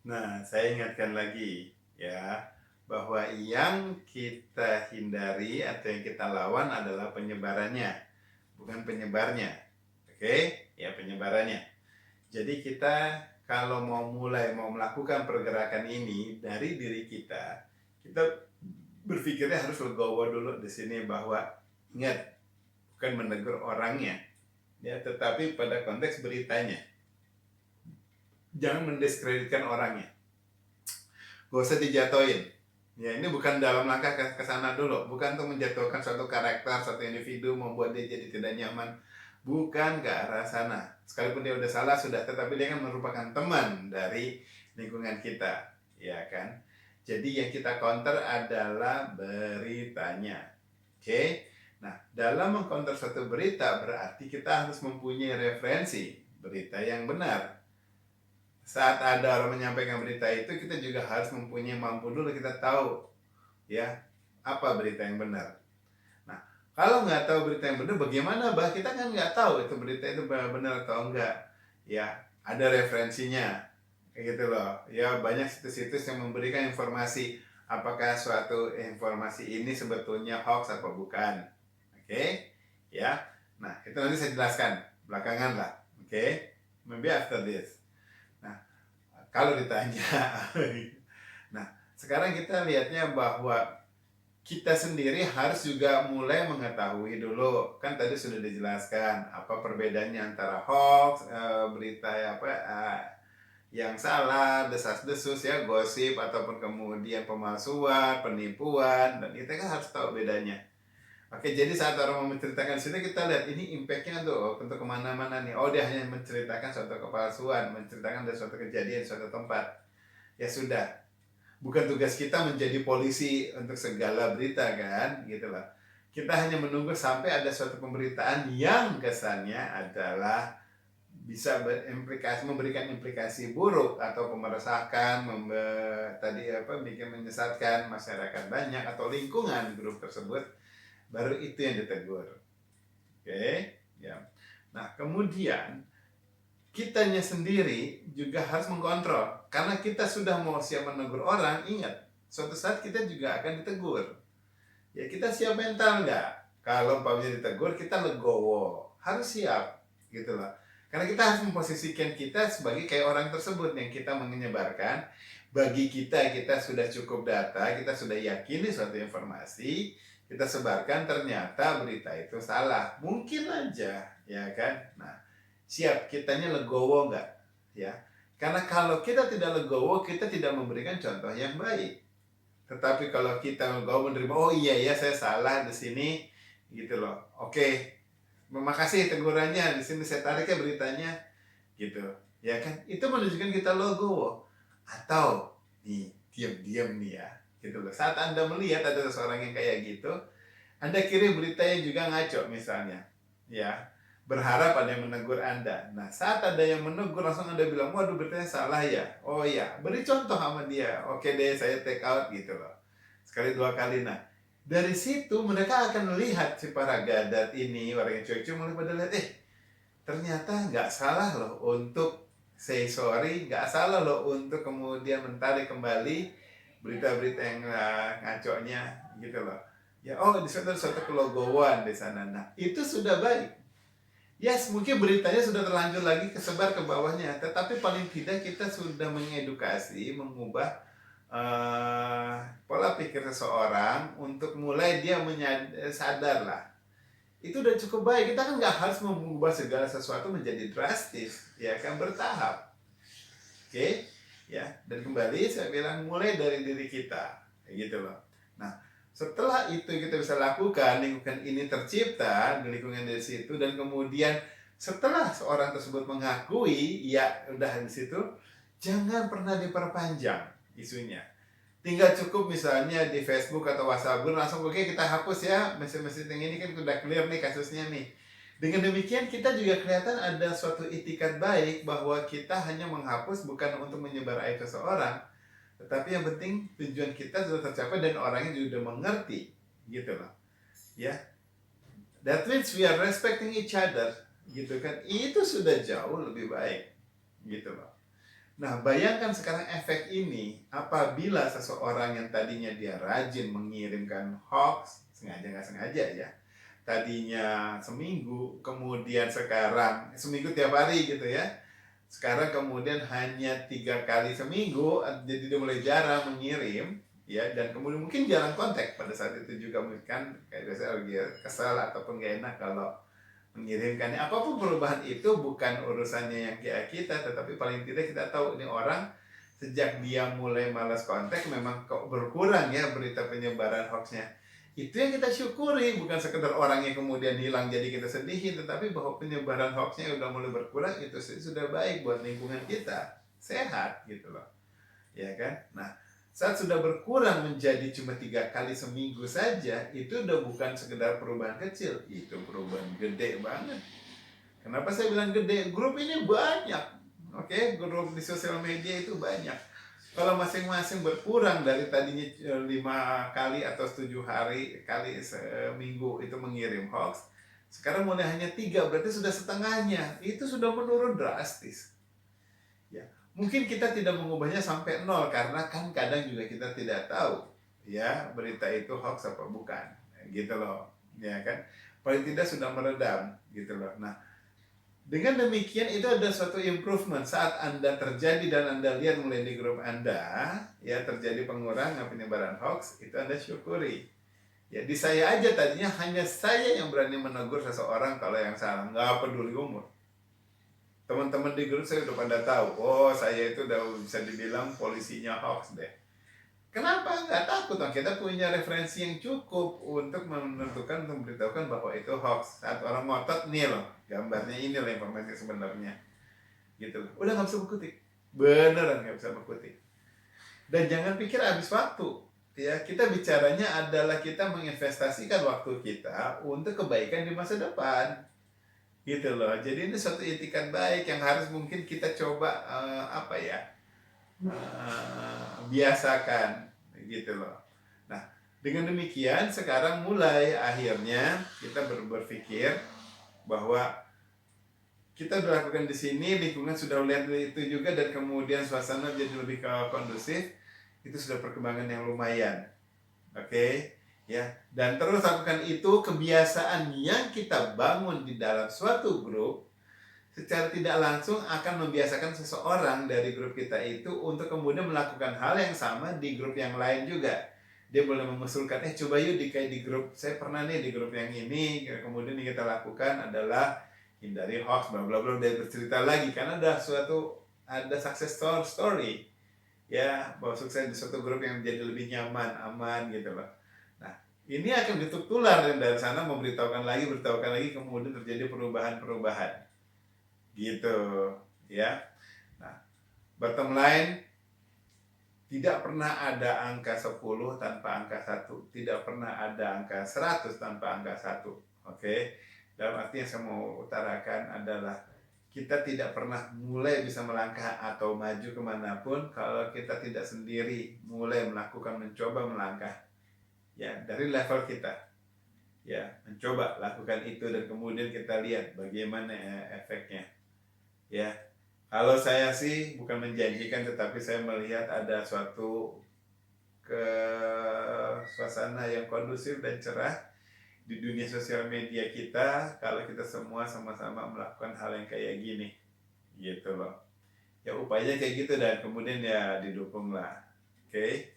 Nah, saya ingatkan lagi ya, bahwa yang kita hindari atau yang kita lawan adalah penyebarannya, bukan penyebarnya. Oke? Ya, penyebarannya. Jadi kita kalau mau melakukan pergerakan ini dari diri kita berpikirnya harus legowo dulu di sini bahwa ingat, bukan menegur orangnya, ya, tetapi pada konteks beritanya. Jangan mendiskreditkan orangnya. Gak usah dijatuhin. Ya, ini bukan dalam langkah ke sana dulu, bukan untuk menjatuhkan suatu karakter, suatu individu, membuat dia jadi tidak nyaman. Bukan ke arah sana. Sekalipun dia udah salah sudah, tetapi dia kan merupakan teman dari lingkungan kita, ya kan? Jadi yang kita counter adalah beritanya. Oke? Nah, dalam mengcounter suatu berita berarti kita harus mempunyai referensi berita yang benar. Saat ada orang menyampaikan berita itu, kita juga harus mempunyai mampu dulu kita tahu ya apa berita yang benar. Nah, kalau nggak tahu berita yang benar, bagaimana bah? Kita kan nggak tahu itu berita itu benar atau enggak. Ya, ada referensinya, kayak gitu loh. Ya, banyak situs-situs yang memberikan informasi apakah suatu informasi ini sebetulnya hoax atau bukan. Oke, ya. Nah, itu nanti saya jelaskan belakangan lah. Oke, maybe after this. Nah, kalau ditanya, nah sekarang kita lihatnya bahwa kita sendiri harus juga mulai mengetahui dulu, kan tadi sudah dijelaskan apa perbedaannya antara hoax, berita yang salah, desas-desus ya, gosip ataupun kemudian pemalsuan, penipuan, dan kita kan harus tahu bedanya. Oke, jadi saat orang mau menceritakan sini, kita lihat ini impactnya tuh untuk kemana-mana nih. Oh, dia hanya menceritakan suatu kepalsuan, menceritakan dari suatu kejadian, suatu tempat. Ya sudah, bukan tugas kita menjadi polisi untuk segala berita kan, gitu loh. Kita hanya menunggu sampai ada suatu pemberitaan yang kesannya adalah bisa memberikan implikasi buruk atau meresahkan, bikin menyesatkan masyarakat banyak atau lingkungan grup tersebut, baru itu yang ditegur. Oke, ya. Nah, kemudian kitanya sendiri juga harus mengkontrol. Karena kita sudah mau siap menegur orang, ingat, suatu saat kita juga akan ditegur. Ya, kita siap mental nggak? Kalau umpamanya ditegur, kita legowo. Harus siap, gitu loh. Karena kita harus memposisikan kita sebagai kayak orang tersebut yang kita menyebarkan. Bagi kita sudah cukup data, kita sudah yakini suatu informasi, kita sebarkan, ternyata berita itu salah. Mungkin aja, ya kan? Nah, siap, kitanya legowo nggak? Ya, karena kalau kita tidak legowo, kita tidak memberikan contoh yang baik. Tetapi kalau kita legowo menerima, oh iya saya salah di sini, gitu loh. Oke, terima kasih tegurannya, di sini saya tarik ya beritanya, gitu. Ya kan? Itu menunjukkan kita legowo. Atau nih, diam-diam nih ya, gitu loh. Saat Anda melihat ada seseorang yang kayak gitu, Anda kirim berita yang juga ngaco misalnya, ya, berharap ada yang menegur Anda. Nah, saat ada yang menegur, langsung Anda bilang, waduh beritanya salah ya. Oh iya, beri contoh sama dia. Oke deh, saya take out gitu loh. Sekali dua kali. Nah, dari situ mereka akan melihat si para gadat ini, orang yang cuek-cuek mulai pada lihat, ternyata nggak salah loh untuk say sorry, nggak salah loh untuk kemudian menarik kembali berita-berita yang ngaconya gitu loh. Ya, oh di sana ada suatu kelogowan di sana. Nah, itu sudah baik. Yes, mungkin beritanya sudah terlanjur lagi kesebar ke bawahnya, tetapi paling tidak kita sudah mengedukasi, mengubah pola pikir seseorang untuk mulai dia sadar lah. Itu udah cukup baik. Kita kan nggak harus mengubah segala sesuatu menjadi drastis, ya kan, bertahap. Oke, ya. Dan kembali saya bilang mulai dari diri kita, kayak gitu loh. Nah, setelah itu kita bisa lakukan, lingkungan ini tercipta, lingkungan dari situ, dan kemudian setelah seorang tersebut mengakui, ya udah di situ, jangan pernah diperpanjang isunya. Tinggal cukup misalnya di Facebook atau WhatsApp langsung oke kita hapus ya, mesin-mesin yang ini kan udah clear nih kasusnya nih. Dengan demikian kita juga kelihatan ada suatu itikat baik bahwa kita hanya menghapus bukan untuk menyebar aib seseorang, tetapi yang penting tujuan kita sudah tercapai dan orangnya juga mengerti, gitu loh. Ya, that means we are respecting each other, gitu kan? Itu sudah jauh lebih baik, gitu loh. Nah, bayangkan sekarang efek ini apabila seseorang yang tadinya dia rajin mengirimkan hoax, sengaja nggak sengaja ya, tadinya seminggu, kemudian sekarang seminggu tiap hari gitu ya, sekarang kemudian hanya 3 kali seminggu, jadi dia mulai jarang mengirim, ya, dan kemudian mungkin jarang kontak pada saat itu juga, mungkin kan kayak biasa lagi kesal ataupun gak enak kalau mengirimkannya. Apapun perubahan itu bukan urusannya yang kayak kita, tetapi paling tidak kita tahu ini orang sejak dia mulai malas kontak memang kok berkurang ya berita penyebaran hoaxnya. Itu yang kita syukuri, bukan sekedar orangnya kemudian hilang jadi kita sedihin, tetapi bahwa penyebaran hoaxnya udah mulai berkurang, itu sudah baik buat lingkungan kita, sehat gitu loh, ya kan. Nah, saat sudah berkurang menjadi cuma 3 kali seminggu saja, itu udah bukan sekedar perubahan kecil, itu perubahan gede banget. Kenapa saya bilang gede? Grup ini banyak, oke, grup di sosial media itu banyak. Kalau masing-masing berkurang dari tadinya 5 kali atau 7 hari kali seminggu itu mengirim hoax, sekarang mulai hanya 3, berarti sudah setengahnya. Itu sudah menurun drastis. Ya, mungkin kita tidak mengubahnya sampai 0 karena kan kadang juga kita tidak tahu ya berita itu hoax apa bukan, gitu loh, ya kan. Paling tidak sudah meredam, gitu loh. Nah, dengan demikian itu ada suatu improvement saat Anda terjadi dan Anda lihat mulai di grup Anda ya terjadi pengurangan penyebaran hoax, itu Anda syukuri. Ya di saya aja tadinya hanya saya yang berani menegur seseorang kalau yang salah, nggak peduli umur. Teman-teman di grup saya udah pada tahu, oh saya itu udah bisa dibilang polisinya hoax deh. Kenapa? Nggak takut, kita punya referensi yang cukup untuk menentukan, untuk memberitahukan bahwa itu hoax. Saat orang ngotot, nih loh, gambarnya ini loh informasi sebenarnya. Gitu loh. Udah nggak bisa berkutik. Beneran nggak bisa berkutik. Dan jangan pikir habis waktu. Ya, kita bicaranya adalah kita menginvestasikan waktu kita untuk kebaikan di masa depan. Gitu loh. Jadi ini suatu itikat baik yang harus mungkin kita coba biasakan gitu loh. Nah, dengan demikian sekarang mulai akhirnya kita berpikir bahwa kita berlakukan di sini, lingkungan sudah melihat itu juga, dan kemudian suasana jadi lebih kondusif. Itu sudah perkembangan yang lumayan. Oke, ya. Dan terus lakukan itu, kebiasaan yang kita bangun di dalam suatu grup secara tidak langsung akan membiasakan seseorang dari grup kita itu untuk kemudian melakukan hal yang sama di grup yang lain juga. Dia boleh mengusulkan, coba yuk kayak di grup, saya pernah nih di grup yang ini, kemudian yang kita lakukan adalah hindari hoax, bla bla bla, dia bercerita lagi, karena ada success story, ya, bahwa sukses di suatu grup yang menjadi lebih nyaman, aman gitu loh. Nah, ini akan ditular dan dari sana beritahukan lagi, kemudian terjadi perubahan gitu ya. Nah, bottom line, tidak pernah ada angka 10 tanpa angka 1, tidak pernah ada angka 100 tanpa angka 1. Oke. Dalam arti yang saya mau utarakan adalah kita tidak pernah mulai bisa melangkah atau maju kemanapun kalau kita tidak sendiri mulai mencoba melangkah ya dari level kita, ya, mencoba lakukan itu, dan kemudian kita lihat bagaimana efeknya. Ya, kalau saya sih bukan menjanjikan, tetapi saya melihat ada suatu suasana yang kondusif dan cerah di dunia sosial media kita kalau kita semua sama-sama melakukan hal yang kayak gini, gitu loh. Ya upaya kayak gitu, dan kemudian ya didukung lah. Oke.